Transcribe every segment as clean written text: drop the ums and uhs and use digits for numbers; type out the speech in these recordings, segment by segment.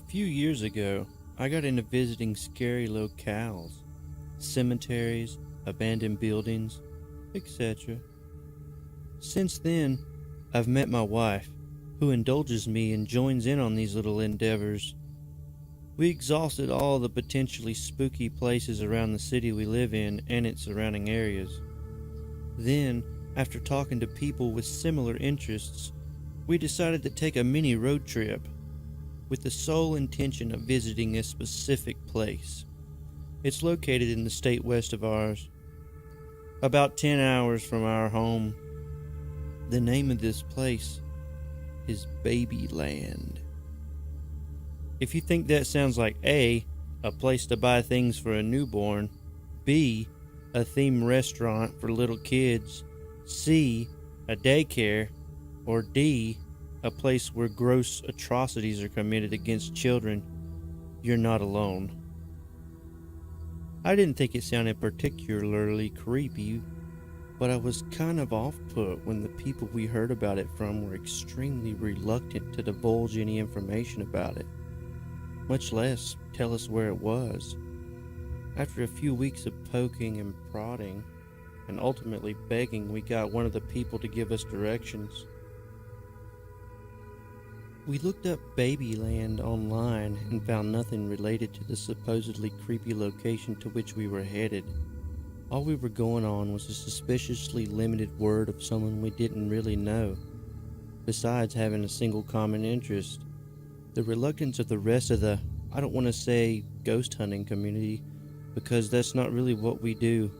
few years ago, I got into visiting scary locales, cemeteries, abandoned buildings, etc. Since then, I've met my wife, who indulges me and joins in on these little endeavors. We exhausted all the potentially spooky places around the city we live in and its surrounding areas. Then, after talking to people with similar interests, we decided to take a mini road trip with the sole intention of visiting a specific place. It's located in the state west of ours, about 10 hours from our home. The name of this place is Babyland. If you think that sounds like A, a place to buy things for a newborn, B, a themed restaurant for little kids, C, a daycare, or D, a place where gross atrocities are committed against children, you're not alone. I didn't think it sounded particularly creepy, but I was kind of off-put when the people we heard about it from were extremely reluctant to divulge any information about it, much less tell us where it was. After a few weeks of poking and prodding, and ultimately begging, we got one of the people to give us directions. We looked up Babyland online and found nothing related to the supposedly creepy location to which we were headed. All we were going on was a suspiciously limited word of someone we didn't really know, besides having a single common interest. The reluctance of the rest of the, I don't want to say ghost hunting community, because that's not really what we do.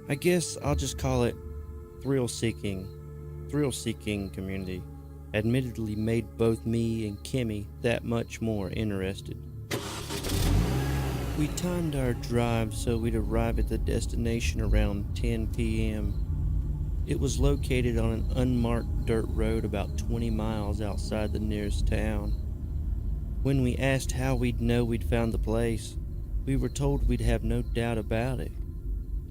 I guess I'll just call it thrill-seeking community, admittedly made both me and Kimmy that much more interested. We timed our drive so we'd arrive at the destination around 10 p.m. It was located on an unmarked dirt road about 20 miles outside the nearest town. When we asked how we'd know we'd found the place, we were told we'd have no doubt about it.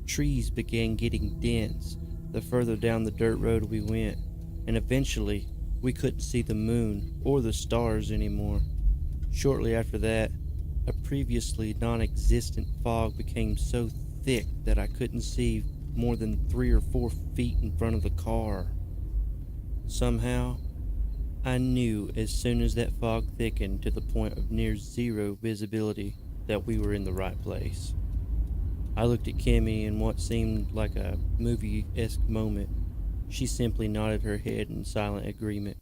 Trees began getting dense the further down the dirt road we went, and eventually we couldn't see the moon or the stars anymore. Shortly after that, a previously non-existent fog became so thick that I couldn't see more than 3 or 4 feet in front of the car. Somehow, I knew as soon as that fog thickened to the point of near zero visibility that we were in the right place. I looked at Kimmy in what seemed like a movie-esque moment. She simply nodded her head in silent agreement.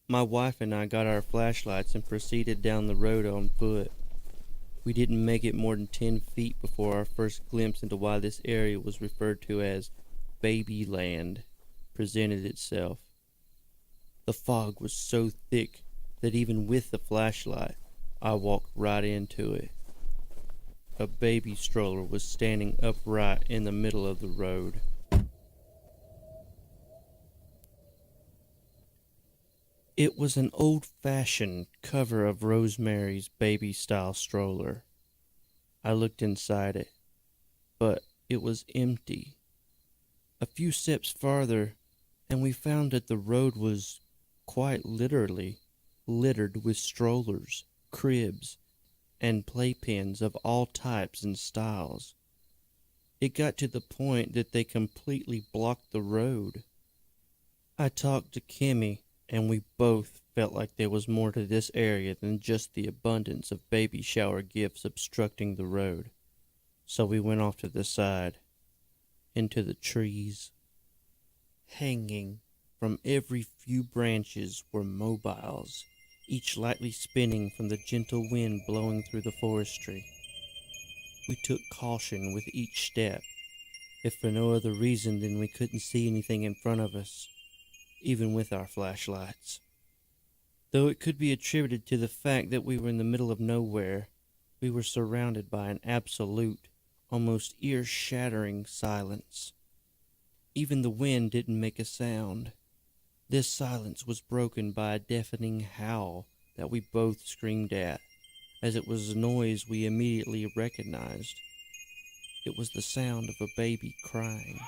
My wife and I got our flashlights and proceeded down the road on foot. We didn't make it more than 10 feet before our first glimpse into why this area was referred to as Babyland presented itself. The fog was so thick that even with the flashlight, I walked right into it. A baby stroller was standing upright in the middle of the road. It was an old-fashioned cover of Rosemary's Baby-style stroller. I looked inside it, but it was empty. A few steps farther, and we found that the road was quite literally littered with strollers, cribs, and playpens of all types and styles. It got to the point that they completely blocked the road. I talked to Kimmy, and we both felt like there was more to this area than just the abundance of baby shower gifts obstructing the road. So we went off to the side, into the trees. Hanging from every few branches were mobiles, each lightly spinning from the gentle wind blowing through the forestry. We took caution with each step, if for no other reason than we couldn't see anything in front of us, even with our flashlights. Though it could be attributed to the fact that we were in the middle of nowhere, we were surrounded by an absolute, almost ear-shattering silence. Even the wind didn't make a sound. This silence was broken by a deafening howl that we both screamed at, as it was a noise we immediately recognized. It was the sound of a baby crying.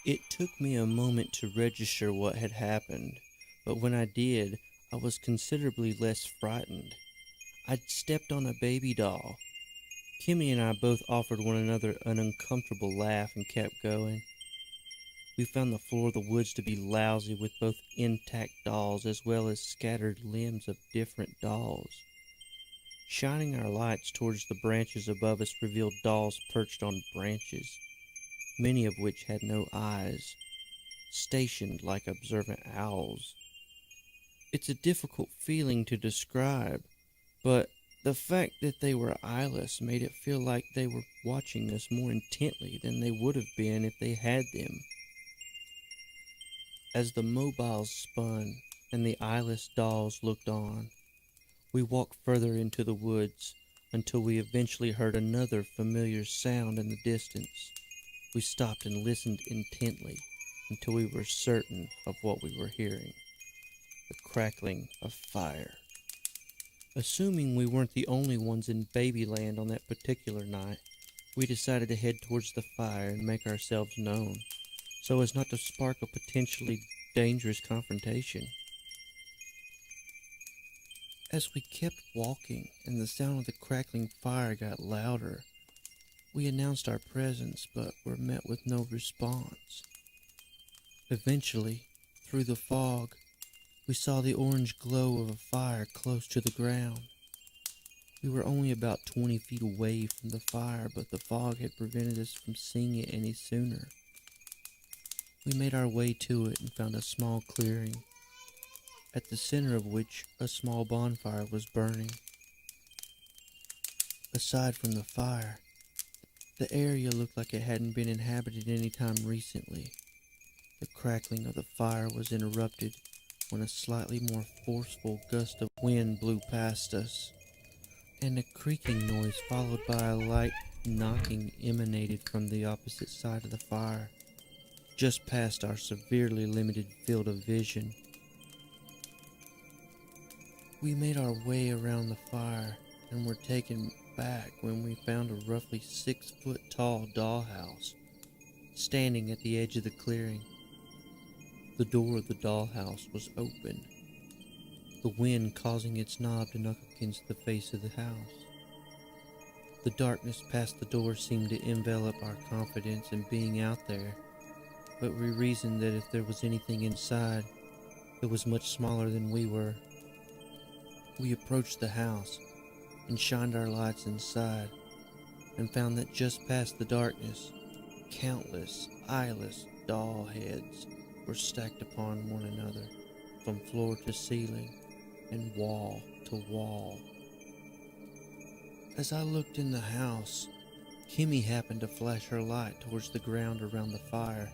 It took me a moment to register what had happened, but when I did, I was considerably less frightened. I'd stepped on a baby doll. Kimmy and I both offered one another an uncomfortable laugh and kept going. We found the floor of the woods to be lousy with both intact dolls as well as scattered limbs of different dolls. Shining our lights towards the branches above us revealed dolls perched on branches, many of which had no eyes, stationed like observant owls. It's a difficult feeling to describe, but the fact that they were eyeless made it feel like they were watching us more intently than they would have been if they had them. As the mobiles spun and the eyeless dolls looked on, we walked further into the woods until we eventually heard another familiar sound in the distance. We stopped and listened intently until we were certain of what we were hearing: the crackling of fire. Assuming we weren't the only ones in Babyland on that particular night, we decided to head towards the fire and make ourselves known, so as not to spark a potentially dangerous confrontation. As we kept walking and the sound of the crackling fire got louder, we announced our presence but were met with no response. Eventually, through the fog, we saw the orange glow of a fire close to the ground. We were only about 20 feet away from the fire, but the fog had prevented us from seeing it any sooner. We made our way to it and found a small clearing, at the center of which a small bonfire was burning. Aside from the fire, the area looked like it hadn't been inhabited any time recently. The crackling of the fire was interrupted when a slightly more forceful gust of wind blew past us, and a creaking noise followed by a light knocking emanated from the opposite side of the fire, just past our severely limited field of vision. We made our way around the fire and were taken back when we found a roughly 6-foot tall dollhouse standing at the edge of the clearing. The door of the dollhouse was open, the wind causing its knob to knock against the face of the house. The darkness past the door seemed to envelop our confidence in being out there, but we reasoned that if there was anything inside, it was much smaller than we were. We approached the house and shined our lights inside, and found that just past the darkness, countless eyeless doll heads were stacked upon one another, from floor to ceiling and wall to wall. As I looked in the house, Kimmy happened to flash her light towards the ground around the fire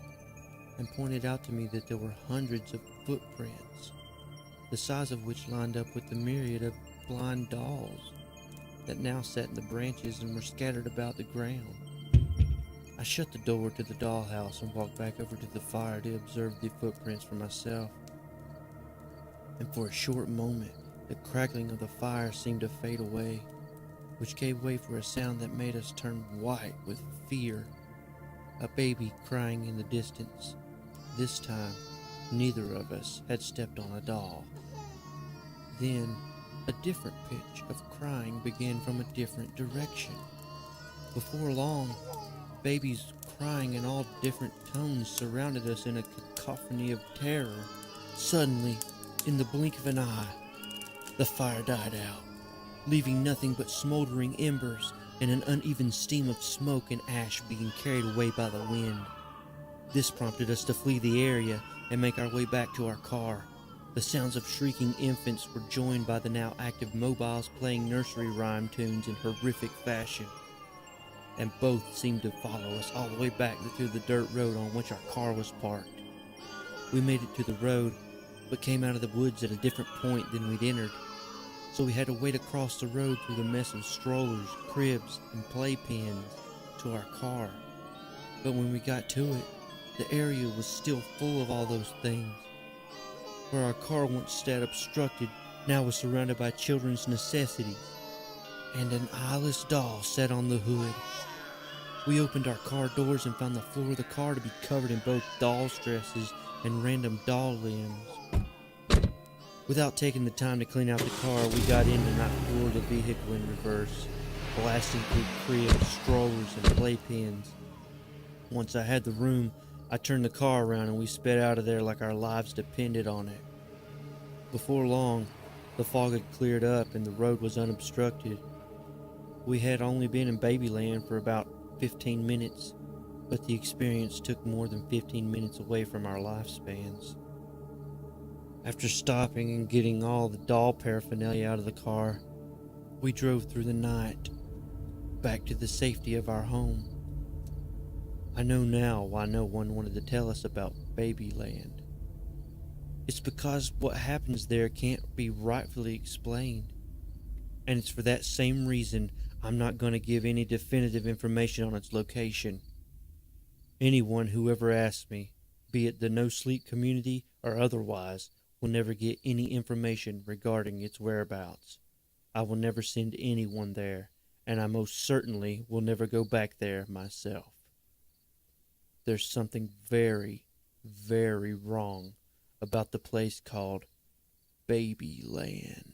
and pointed out to me that there were hundreds of footprints, the size of which lined up with the myriad of blind dolls that now sat in the branches and were scattered about the ground. I shut the door to the dollhouse and walked back over to the fire to observe the footprints for myself. And for a short moment, the crackling of the fire seemed to fade away, which gave way for a sound that made us turn white with fear. A baby crying in the distance. This time, neither of us had stepped on a doll. Then, a different pitch of crying began from a different direction. Before long, babies crying in all different tones surrounded us in a cacophony of terror. Suddenly, in the blink of an eye, the fire died out, leaving nothing but smoldering embers and an uneven steam of smoke and ash being carried away by the wind. This prompted us to flee the area and make our way back to our car. The sounds of shrieking infants were joined by the now active mobiles playing nursery rhyme tunes in horrific fashion, and both seemed to follow us all the way back through the dirt road on which our car was parked. We made it to the road, but came out of the woods at a different point than we'd entered, so we had to wade across the road through the mess of strollers, cribs, and playpens to our car. But when we got to it, the area was still full of all those things. Where our car once sat obstructed, now was surrounded by children's necessities, and an eyeless doll sat on the hood. We opened our car doors and found the floor of the car to be covered in both dolls' dresses and random doll limbs. Without taking the time to clean out the car, we got in and knocked the vehicle in reverse, blasting through cribs, strollers, and playpens. Once I had the room, I turned the car around and we sped out of there like our lives depended on it. Before long, the fog had cleared up and the road was unobstructed. We had only been in Babyland for about 15 minutes, but the experience took more than 15 minutes away from our lifespans. After stopping and getting all the doll paraphernalia out of the car, we drove through the night, back to the safety of our home. I know now why no one wanted to tell us about Babyland. It's because what happens there can't be rightfully explained. And it's for that same reason I'm not going to give any definitive information on its location. Anyone who ever asks me, be it the no sleep community or otherwise, will never get any information regarding its whereabouts. I will never send anyone there, and I most certainly will never go back there myself. There's something very, very wrong about the place called Babyland.